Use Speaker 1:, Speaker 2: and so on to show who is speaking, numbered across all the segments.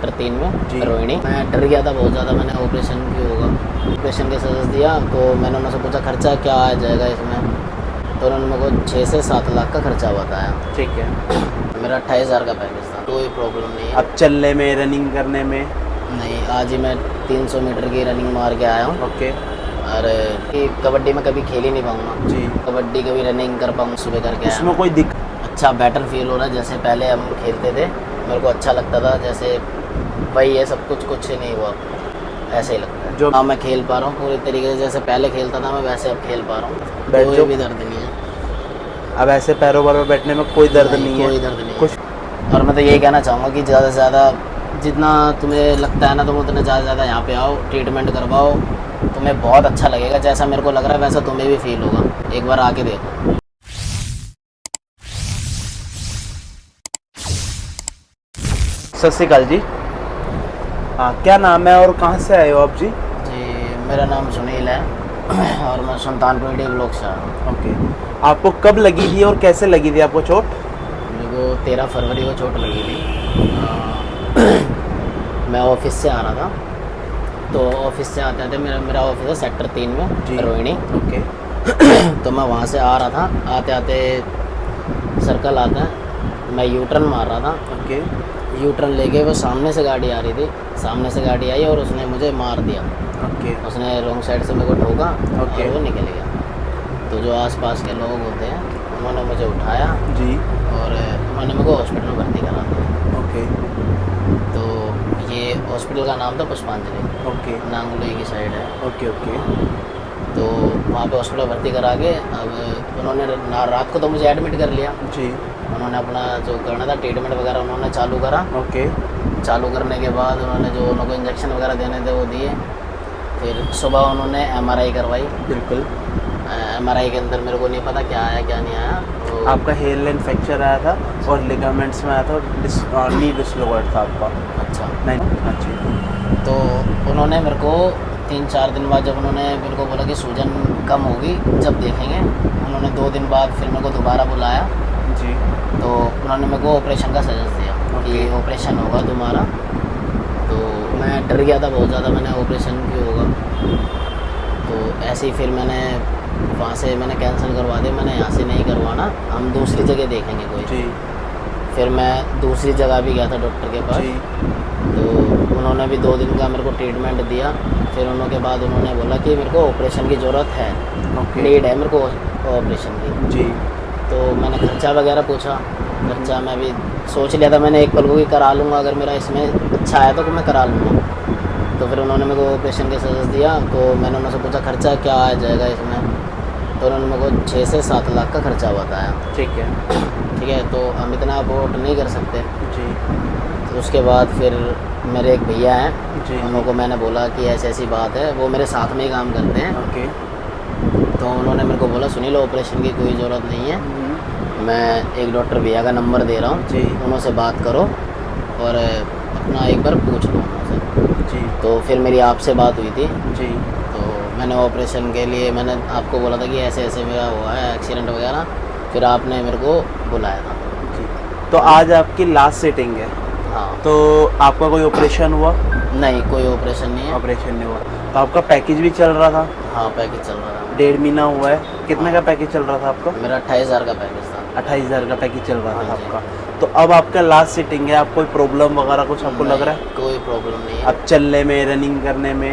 Speaker 1: Sector 3 में
Speaker 2: जी।
Speaker 1: रोहिणी। मैं डर गया था बहुत ज़्यादा, मैंने ऑपरेशन क्यों होगा, ऑपरेशन के सजेस्ट दिया। तो मैंने उनसे पूछा खर्चा क्या आ जाएगा इसमें, तो उन्होंने मेरे को 6 से 7 लाख का खर्चा बताया।
Speaker 2: ठीक है।
Speaker 1: मेरा 28,000 का पैकेज था, कोई प्रॉब्लम नहीं है।
Speaker 2: अब चलने में, रनिंग करने में?
Speaker 1: नहीं, आज ही मैं 300 मीटर की रनिंग मार के आया हूँ।
Speaker 2: ओके।
Speaker 1: और कि कबड्डी में कभी खेल ही नहीं पाऊँगा
Speaker 2: जी।
Speaker 1: कबड्डी, कभी रनिंग कर पाऊँगा, सुबह करके आया
Speaker 2: इसमें
Speaker 1: हूँ।
Speaker 2: कोई दिक्कत?
Speaker 1: अच्छा बेटर फील हो रहा है, जैसे पहले हम खेलते थे मेरे को अच्छा लगता था, जैसे वही है सब कुछ नहीं हुआ, ऐसे ही लगता है।
Speaker 2: जो
Speaker 1: हाँ, मैं खेल पा रहा हूँ पूरी तरीके से, जैसे पहले खेलता था मैं वैसे अब खेल पा रहा हूँ,
Speaker 2: बैठ
Speaker 1: कोई
Speaker 2: जाओ।
Speaker 1: भी दर्द नहीं है।
Speaker 2: अब ऐसे पैरों पर बैठने में कोई दर्द नहीं है?
Speaker 1: कोई दर्द नहीं
Speaker 2: कुछ?
Speaker 1: है। और मैं तो यही कहना चाहूँगा कि ज़्यादा से ज़्यादा जितना तुम्हें लगता है ना, तुम उतने ज़्यादा से ज़्यादा यहाँ पे आओ, ट्रीटमेंट करवाओ, तुम्हें बहुत अच्छा लगेगा। जैसा मेरे को लग रहा है वैसा तुम्हें भी फील होगा, एक बार आके देखो।
Speaker 2: सत श्री अकाल जी। हाँ, क्या नाम है और कहाँ से आए हो आप जी?
Speaker 1: जी, मेरा नाम सुनील है और मैं सुल्तानपुर डी ब्लॉक से आया हूँ।
Speaker 2: ओके। आपको कब लगी थी और कैसे लगी थी आपको चोट?
Speaker 1: मेरे को 13 फरवरी को चोट लगी थी। मैं ऑफिस से आ रहा था, तो ऑफिस से आते आते मेरा ऑफिस है सेक्टर 3
Speaker 2: जी।
Speaker 1: में रोहिणी।
Speaker 2: ओके।
Speaker 1: तो मैं वहाँ से आ रहा था, आते आते सर्कल आता है, मैं यू टर्न मार रहा था।
Speaker 2: ओके।
Speaker 1: यू टर्न लेके वो सामने से गाड़ी आ रही थी, सामने से गाड़ी आई और उसने मुझे मार दिया।
Speaker 2: ओके।
Speaker 1: उसने रॉन्ग साइड से मेरे को ठोका
Speaker 2: ओके।
Speaker 1: और वो निकल गया। तो जो आसपास के लोग होते हैं उन्होंने मुझे उठाया
Speaker 2: जी।
Speaker 1: और उन्होंने मेरे को हॉस्पिटल में भर्ती करा दिया।
Speaker 2: ओके।
Speaker 1: तो ये हॉस्पिटल का नाम था पुष्पांजलि,
Speaker 2: ओके।
Speaker 1: नांगलोई की साइड है।
Speaker 2: ओके। ओके।
Speaker 1: तो वहाँ पे हॉस्पिटल भर्ती करा के अब उन्होंने रात को तो मुझे एडमिट कर लिया।
Speaker 2: जी।
Speaker 1: उन्होंने अपना जो करना था ट्रीटमेंट वगैरह उन्होंने चालू करा।
Speaker 2: ओके।
Speaker 1: चालू करने के बाद उन्होंने जो उनको इंजेक्शन वगैरह देने थे वो दिए। फिर सुबह उन्होंने MRI करवाई।
Speaker 2: बिल्कुल।
Speaker 1: MRI के अंदर मेरे को नहीं पता क्या आया क्या नहीं आया। तो
Speaker 2: आपका हेयर लाइन फ्रैक्चर आया था और लिगामेंट्स में आया था और नी डिसलोकेट था आपका।
Speaker 1: अच्छा,
Speaker 2: नहीं? अच्छा।
Speaker 1: तो उन्होंने मेरे को 3-4 दिन बाद जब उन्होंने मेरे को बोला कि सूजन कम होगी जब देखेंगे, उन्होंने 2 दिन बाद फिर मेरे को दोबारा बुलाया।
Speaker 2: जी।
Speaker 1: तो उन्होंने मेरे को ऑपरेशन का सजेस्ट दिया कि ऑपरेशन होगा तुम्हारा। तो मैं डर गया था बहुत ज़्यादा, मैंने ऑपरेशन क्यों होगा, तो ऐसे ही फिर मैंने वहाँ से मैंने कैंसिल करवा दिया। मैंने यहाँ से नहीं करवाना, हम दूसरी जगह देखेंगे कोई।
Speaker 2: जी।
Speaker 1: फिर मैं दूसरी जगह भी गया था डॉक्टर के पास।
Speaker 2: जी।
Speaker 1: तो उन्होंने भी 2 दिन का मेरे को ट्रीटमेंट दिया। फिर उन्होंने के बाद उन्होंने बोला कि मेरे को ऑपरेशन की ज़रूरत है,
Speaker 2: ओके।
Speaker 1: नीड है मेरे को ऑपरेशन की।
Speaker 2: जी।
Speaker 1: तो मैंने खर्चा वगैरह पूछा, खर्चा मैं भी सोच लिया था मैंने एक पल को कि करा लूँगा, अगर मेरा इसमें अच्छा आया तो मैं करा लूँगा। तो फिर उन्होंने मेरे को ऑपरेशन के सजेस्ट दिया। तो मैंने उनसे पूछा खर्चा क्या आ जाएगा इसमें, तो उन्होंने मेरे को 6 से 7 लाख का खर्चा बताया।
Speaker 2: ठीक है।
Speaker 1: ठीक है, तो हम इतना अफोर्ड नहीं कर सकते।
Speaker 2: जी।
Speaker 1: तो उसके बाद फिर मेरे एक भैया हैं,
Speaker 2: जी।
Speaker 1: उनको मैंने बोला कि ऐसी ऐसी बात है, वो मेरे साथ में ही काम करते हैं।
Speaker 2: ओके।
Speaker 1: तो उन्होंने मेरे को बोला सुनील ऑपरेशन की कोई ज़रूरत नहीं है, मैं एक डॉक्टर भैया का नंबर दे रहा हूँ,
Speaker 2: जी।
Speaker 1: उनसे बात करो और अपना एक बार पूछ लो उनसे।
Speaker 2: जी।
Speaker 1: तो फिर मेरी आपसे बात हुई थी।
Speaker 2: जी।
Speaker 1: तो मैंने ऑपरेशन के लिए मैंने आपको बोला था कि ऐसे ऐसे मेरा हुआ है एक्सीडेंट वगैरह, फिर आपने मेरे को बुलाया था।
Speaker 2: जी। तो आज आपकी लास्ट सिटिंग है,
Speaker 1: हाँ।
Speaker 2: तो आपका कोई ऑपरेशन हुआ?
Speaker 1: नहीं, कोई ऑपरेशन नहीं है।
Speaker 2: ऑपरेशन नहीं हुआ। तो आपका पैकेज भी चल रहा था?
Speaker 1: हाँ, पैकेज चल रहा था।
Speaker 2: 1.5 महीना हुआ है। कितने का पैकेज चल रहा था आपका?
Speaker 1: मेरा 28,000 का पैकेज था।
Speaker 2: 28,000 का पैकेज चल रहा था
Speaker 1: हाँ जी।
Speaker 2: आपका। तो अब आपका लास्ट सिटिंग है, आप कोई प्रॉब्लम वगैरह कुछ आपको लग रहा है?
Speaker 1: कोई प्रॉब्लम नहीं है।
Speaker 2: अब चलने में, रनिंग करने में?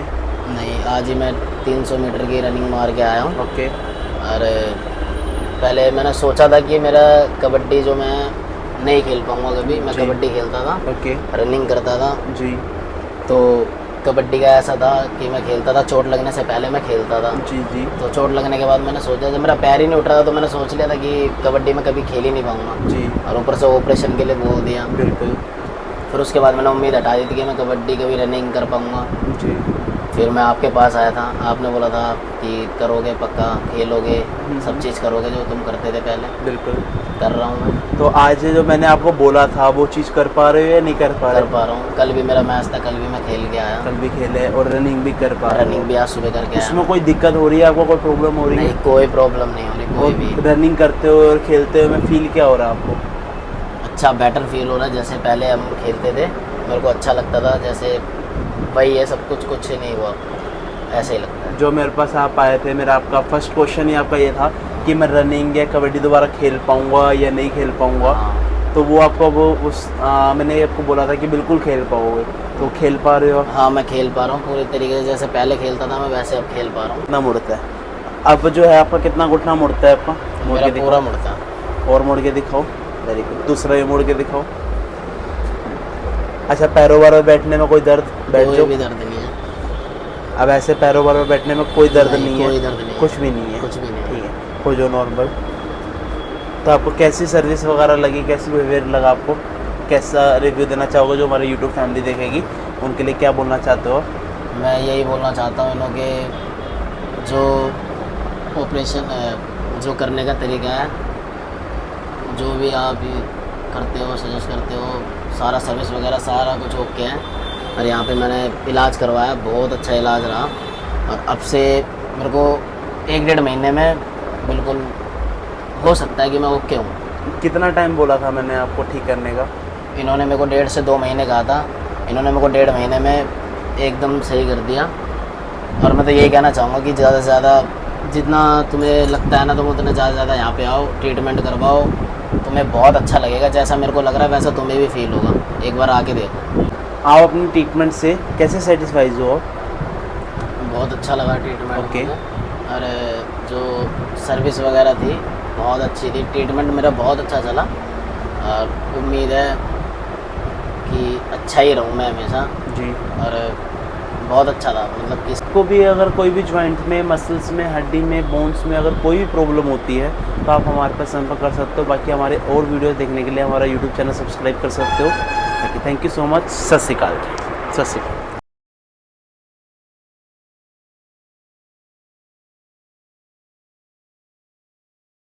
Speaker 1: नहीं, आज ही मैं 300 मीटर की रनिंग मार के आया हूँ।
Speaker 2: ओके।
Speaker 1: और पहले मैंने सोचा था कि मेरा कबड्डी जो मैं नहीं खेल पाऊँगा कभी, मैं
Speaker 2: जी।
Speaker 1: कबड्डी खेलता था,
Speaker 2: ओके।
Speaker 1: रनिंग करता था।
Speaker 2: जी।
Speaker 1: तो कबड्डी का ऐसा था कि मैं खेलता था, चोट लगने से पहले मैं खेलता था।
Speaker 2: जी। जी।
Speaker 1: तो चोट लगने के बाद मैंने सोचा, जब मेरा पैर ही नहीं उठ रहा था तो मैंने सोच लिया था कि कबड्डी में कभी खेल ही नहीं पाऊँगा।
Speaker 2: जी।
Speaker 1: और ऊपर से ऑपरेशन के लिए बोल दिया।
Speaker 2: बिल्कुल।
Speaker 1: फिर उसके बाद मैंने उम्मीद हटा दी थी कि मैं कबड्डी कभी रनिंग कर पाऊँगा।
Speaker 2: जी।
Speaker 1: फिर मैं आपके पास आया था, आपने बोला था कि करोगे पक्का, खेलोगे, सब चीज़ करोगे जो तुम करते थे पहले।
Speaker 2: बिल्कुल
Speaker 1: कर रहा हूँ मैं।
Speaker 2: तो आज जो मैंने आपको बोला था वो चीज़ कर पा रहे हो या नहीं कर पा रहे?
Speaker 1: कर पा रहा हूँ। कल भी मेरा मैच था, कल भी मैं खेल के आया।
Speaker 2: कल भी खेले और रनिंग भी कर पा रहे हो?
Speaker 1: रनिंग भी आज सुबह करके आया।
Speaker 2: उसमें कोई दिक्कत हो रही है आपको, कोई प्रॉब्लम हो रही है?
Speaker 1: नहीं, कोई प्रॉब्लम नहीं हो रही, कोई भी।
Speaker 2: और रनिंग करते हो और खेलते हुए में फील क्या हो रहा है आपको?
Speaker 1: अच्छा बेटर फील हो रहा है, जैसे पहले हम खेलते थे मेरे को अच्छा लगता था, जैसे वही है सब कुछ ही नहीं हुआ, ऐसे ही लगता है।
Speaker 2: जो मेरे पास आप आए थे, मेरा आपका फर्स्ट क्वेश्चन ही आपका ये था कि मैं रनिंग या कबड्डी दोबारा खेल पाऊँगा या नहीं खेल पाऊँगा।
Speaker 1: हाँ
Speaker 2: तो वो आपका मैंने आपको बोला था कि बिल्कुल खेल पाओगे, तो खेल पा रहे हो आप?
Speaker 1: हाँ, मैं खेल पा रहा हूँ पूरी तरीके से, जैसे पहले खेलता था मैं वैसे अब खेल पा रहा हूँ।
Speaker 2: कितना मुड़ता है अब जो है आपका, कितना घुटना मुड़ता है आपका? मुड़
Speaker 1: मेरा
Speaker 2: के
Speaker 1: पूरा
Speaker 2: दिखाओ,
Speaker 1: मुड़ता है।
Speaker 2: और मुड़ के दिखाओ। वेरी गुड, दूसरा ये मुड़ के दिखाओ। अच्छा, पैरों वारों बैठने में कोई दर्द? बैठ
Speaker 1: कोई
Speaker 2: जाओ।
Speaker 1: भी दर्द नहीं है।
Speaker 2: अब ऐसे पैरों वारों बैठने में कोई दर्द नहीं है?
Speaker 1: कोई दर्द नहीं है।
Speaker 2: कुछ भी नहीं है?
Speaker 1: कुछ भी नहीं है।
Speaker 2: ठीक है, हो जो नॉर्मल। तो आपको कैसी सर्विस वगैरह लगी, कैसी बिहेवियर लगा आपको, कैसा रिव्यू देना चाहोगे जो हमारी यूट्यूब फैमिली देखेगी, उनके लिए क्या बोलना चाहते हो?
Speaker 1: मैं यही बोलना चाहता हूँ इन्हों के जो ऑपरेशन जो करने का तरीका है, जो भी आप करते हो, सजेस्ट करते हो, सारा सर्विस वगैरह सारा कुछ ओके है। और यहाँ पे मैंने इलाज करवाया, बहुत अच्छा इलाज रहा, और अब से मेरे को 1-1.5 महीने में बिल्कुल हो सकता है कि मैं ओके हूँ।
Speaker 2: कितना टाइम बोला था मैंने आपको ठीक करने का?
Speaker 1: इन्होंने मेरे को 1.5 से 2 महीने कहा था, इन्होंने मेरे को 1.5 महीने में एकदम सही कर दिया। और मैं तो यही कहना चाहूँगा कि ज़्यादा से ज़्यादा जितना तुम्हें लगता है ना, तुम उतने ज़्यादा से ज़्यादा यहाँ पे आओ, ट्रीटमेंट करवाओ, तुम्हें बहुत अच्छा लगेगा। जैसा मेरे को लग रहा है वैसा तुम्हें भी फील होगा, एक बार आके देखो।
Speaker 2: आप अपनी ट्रीटमेंट से कैसे सेटिस्फाइज हो?
Speaker 1: बहुत अच्छा लगा ट्रीटमेंट
Speaker 2: ओके।
Speaker 1: मुझे। और जो सर्विस वगैरह थी बहुत अच्छी थी, ट्रीटमेंट मेरा बहुत अच्छा चला, और उम्मीद है कि अच्छा ही रहूँ मैं हमेशा।
Speaker 2: जी।
Speaker 1: और बहुत अच्छा था, मतलब कि
Speaker 2: को भी अगर कोई भी जॉइंट में, मसल्स में, हड्डी में, बोन्स में अगर कोई भी प्रॉब्लम होती है तो आप हमारे पास संपर्क कर सकते हो। बाकी हमारे और वीडियोस देखने के लिए हमारा यूट्यूब चैनल सब्सक्राइब कर सकते हो। Thank you so much. सत श्री अकाल। सत श्री अकाल।